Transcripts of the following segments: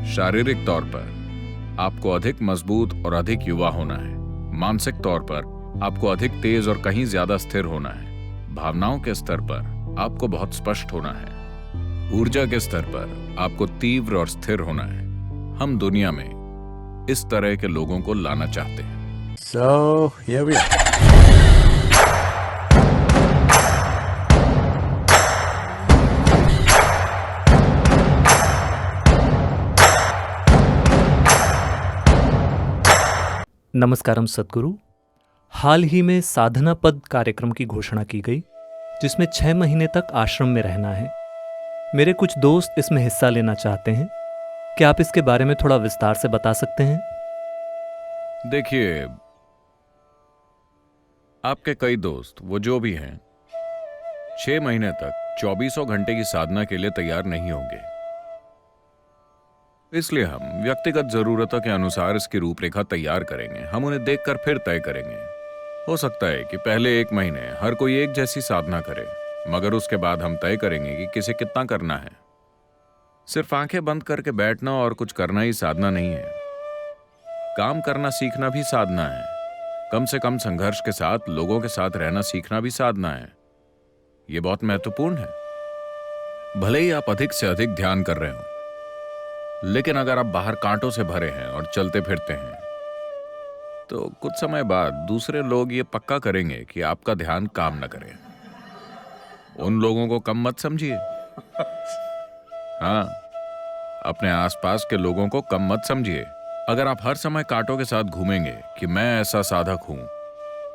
शारीरिक तौर पर आपको अधिक मजबूत और अधिक युवा होना है। मानसिक तौर पर आपको अधिक तेज और कहीं ज्यादा स्थिर होना है। भावनाओं के स्तर पर आपको बहुत स्पष्ट होना है। ऊर्जा के स्तर पर आपको तीव्र और स्थिर होना है। हम दुनिया में इस तरह के लोगों को लाना चाहते हैं। So here we are. नमस्कारम सद्गुरु। हाल ही में साधना पद कार्यक्रम की घोषणा की गई, जिसमें 6 महीने तक आश्रम में रहना है। मेरे कुछ दोस्त इसमें हिस्सा लेना चाहते हैं। क्या आप इसके बारे में थोड़ा विस्तार से बता सकते हैं? देखिए, आपके कई दोस्त वो जो भी हैं 6 महीने तक 24 घंटे की साधना के लिए तैयार नहीं होंगे। इसलिए हम व्यक्तिगत जरूरतों के अनुसार इसकी रूपरेखा तैयार करेंगे। हम उन्हें देखकर फिर तय करेंगे। हो सकता है कि पहले 1 महीने हर कोई एक जैसी साधना करे, मगर उसके बाद हम तय करेंगे कि किसे कितना करना है। सिर्फ आंखें बंद करके बैठना और कुछ करना ही साधना नहीं है। काम करना सीखना भी साधना है। कम से कम संघर्ष के साथ लोगों के साथ रहना सीखना भी साधना है। यह बहुत महत्वपूर्ण है। भले ही आप अधिक से अधिक ध्यान कर रहे हो, लेकिन अगर आप बाहर कांटों से भरे हैं और चलते फिरते हैं, तो कुछ समय बाद दूसरे लोग ये पक्का करेंगे कि आपका ध्यान काम न करे। उन लोगों को कम मत समझिए। हाँ, अपने आसपास के लोगों को कम मत समझिए। अगर आप हर समय कांटों के साथ घूमेंगे कि मैं ऐसा साधक हूं,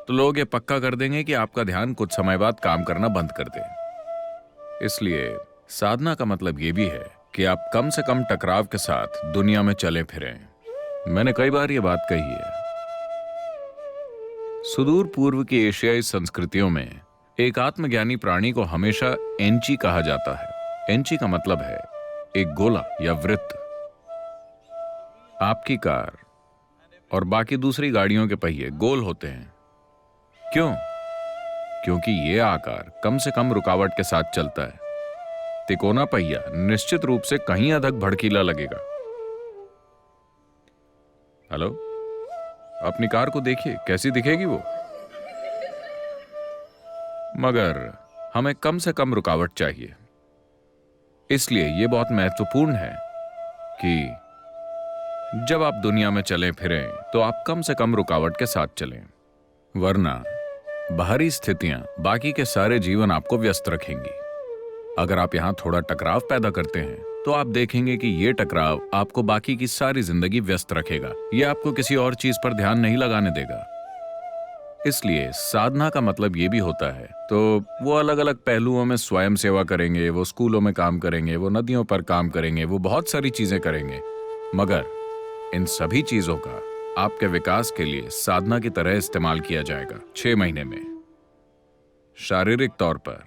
तो लोग ये पक्का कर देंगे कि आपका ध्यान कुछ समय बाद काम करना बंद कर दे। इसलिए साधना का मतलब ये भी है कि आप कम से कम टकराव के साथ दुनिया में चले फिरें। मैंने कई बार ये बात कही है। सुदूर पूर्व की एशियाई संस्कृतियों में एक आत्मज्ञानी प्राणी को हमेशा एंची कहा जाता है। एंची का मतलब है एक गोला या वृत्त। आपकी कार और बाकी दूसरी गाड़ियों के पहिए गोल होते हैं। क्यों? क्योंकि ये आकार कम से कम रुकावट के साथ चलता है। तिकोना पहिया निश्चित रूप से कहीं अधिक भड़कीला लगेगा। हेलो, अपनी कार को देखिए, कैसी दिखेगी वो। मगर हमें कम से कम रुकावट चाहिए। इसलिए यह बहुत महत्वपूर्ण है कि जब आप दुनिया में चलें फिरें, तो आप कम से कम रुकावट के साथ चलें, वरना बाहरी स्थितियां बाकी के सारे जीवन आपको व्यस्त रखेंगी। अगर आप यहां थोड़ा टकराव पैदा करते हैं, तो आप देखेंगे कि यह टकराव आपको बाकी की सारी जिंदगी व्यस्त रखेगा। यह आपको किसी और चीज पर ध्यान नहीं लगाने देगा। इसलिए साधना का मतलब यह भी होता है, तो वो अलग अलग पहलुओं में स्वयं सेवा करेंगे, वो स्कूलों में काम करेंगे, वो नदियों पर काम करेंगे, वो बहुत सारी चीजें करेंगे। मगर इन सभी चीजों का आपके विकास के लिए साधना की तरह इस्तेमाल किया जाएगा। 6 महीने में शारीरिक तौर पर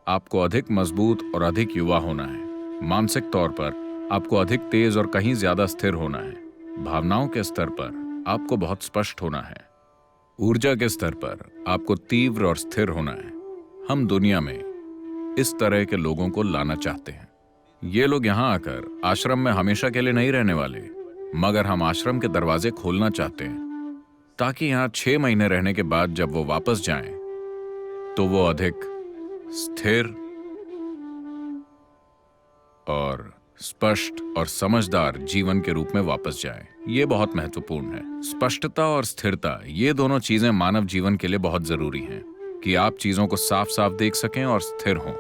आपको अधिक मजबूत और अधिक युवा होना है। मानसिक तौर पर आपको अधिक तेज और कहीं ज्यादा स्थिर होना है। भावनाओं के स्तर पर आपको बहुत स्पष्ट होना है। ऊर्जा के स्तर पर आपको तीव्र और स्थिर होना है। हम दुनिया में इस तरह के लोगों को लाना चाहते हैं। ये लोग यहां आकर आश्रम में हमेशा के लिए नहीं रहने वाले, मगर हम आश्रम के दरवाजे खोलना चाहते हैं, ताकि यहां 6 महीने रहने के बाद जब वो वापस जाएं, तो वो अधिक स्थिर और स्पष्ट और समझदार जीवन के रूप में वापस जाए। ये बहुत महत्वपूर्ण है। स्पष्टता और स्थिरता, ये दोनों चीजें मानव जीवन के लिए बहुत जरूरी हैं, कि आप चीजों को साफ साफ देख सकें और स्थिर हों।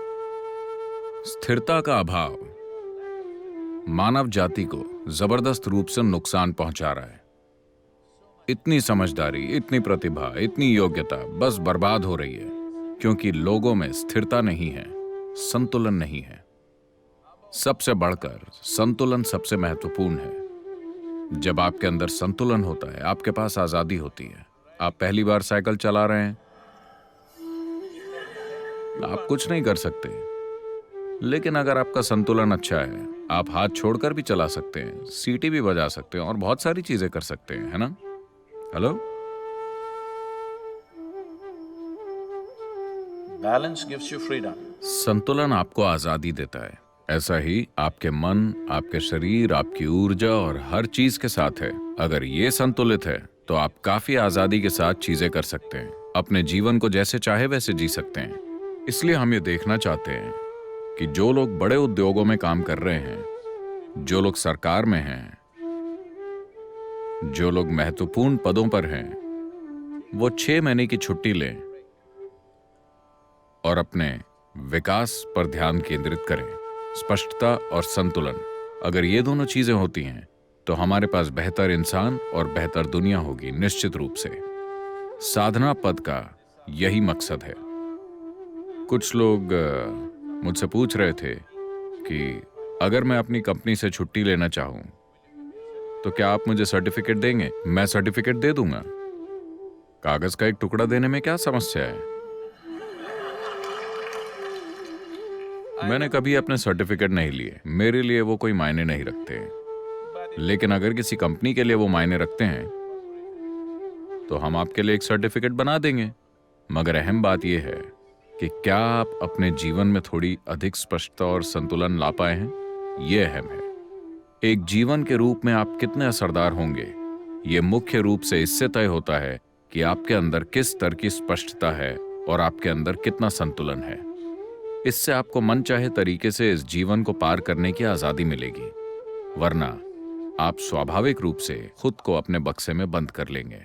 स्थिरता का अभाव मानव जाति को जबरदस्त रूप से नुकसान पहुंचा रहा है। इतनी समझदारी, इतनी प्रतिभा, इतनी योग्यता बस बर्बाद हो रही है, क्योंकि लोगों में स्थिरता नहीं है, संतुलन नहीं है। सबसे बढ़कर संतुलन सबसे महत्वपूर्ण है। जब आपके अंदर संतुलन होता है, आपके पास आजादी होती है। आप पहली बार साइकिल चला रहे हैं, आप कुछ नहीं कर सकते, लेकिन अगर आपका संतुलन अच्छा है, आप हाथ छोड़कर भी चला सकते हैं, सीटी भी बजा सकते हैं और बहुत सारी चीजें कर सकते हैं, है ना? Hello, Balance gives you freedom. संतुलन आपको आजादी देता है। ऐसा ही आपके मन, आपके शरीर, आपकी ऊर्जा और हर चीज के साथ है। अगर ये संतुलित है तो आप काफी आजादी के साथ चीजें कर सकते हैं, अपने जीवन को जैसे चाहे वैसे जी सकते हैं। इसलिए हम ये देखना चाहते हैं कि जो लोग बड़े उद्योगों में काम कर रहे हैं, जो लोग सरकार में हैं, जो लोग महत्वपूर्ण पदों पर हैं, वो 6 महीने की छुट्टी लें और अपने विकास पर ध्यान केंद्रित करें। स्पष्टता और संतुलन, अगर ये दोनों चीजें होती हैं तो हमारे पास बेहतर इंसान और बेहतर दुनिया होगी। निश्चित रूप से साधना पद का यही मकसद है। कुछ लोग मुझसे पूछ रहे थे कि अगर मैं अपनी कंपनी से छुट्टी लेना चाहूं तो क्या आप मुझे सर्टिफिकेट देंगे? मैं सर्टिफिकेट दे दूंगा। कागज का एक टुकड़ा देने में क्या समस्या है? मैंने कभी अपने सर्टिफिकेट नहीं लिए, मेरे लिए वो कोई मायने नहीं रखते। लेकिन अगर किसी कंपनी के लिए वो मायने रखते हैं तो हम आपके लिए एक सर्टिफिकेट बना देंगे। मगर अहम बात यह है कि क्या आप अपने जीवन में थोड़ी अधिक स्पष्टता और संतुलन ला पाए हैं? यह अहम है। एक जीवन के रूप में आप कितने असरदार होंगे, यह मुख्य रूप से इससे तय होता है कि आपके अंदर किस स्तर की स्पष्टता है और आपके अंदर कितना संतुलन है। इससे आपको मनचाहे तरीके से इस जीवन को पार करने की आजादी मिलेगी, वरना आप स्वाभाविक रूप से खुद को अपने बक्से में बंद कर लेंगे।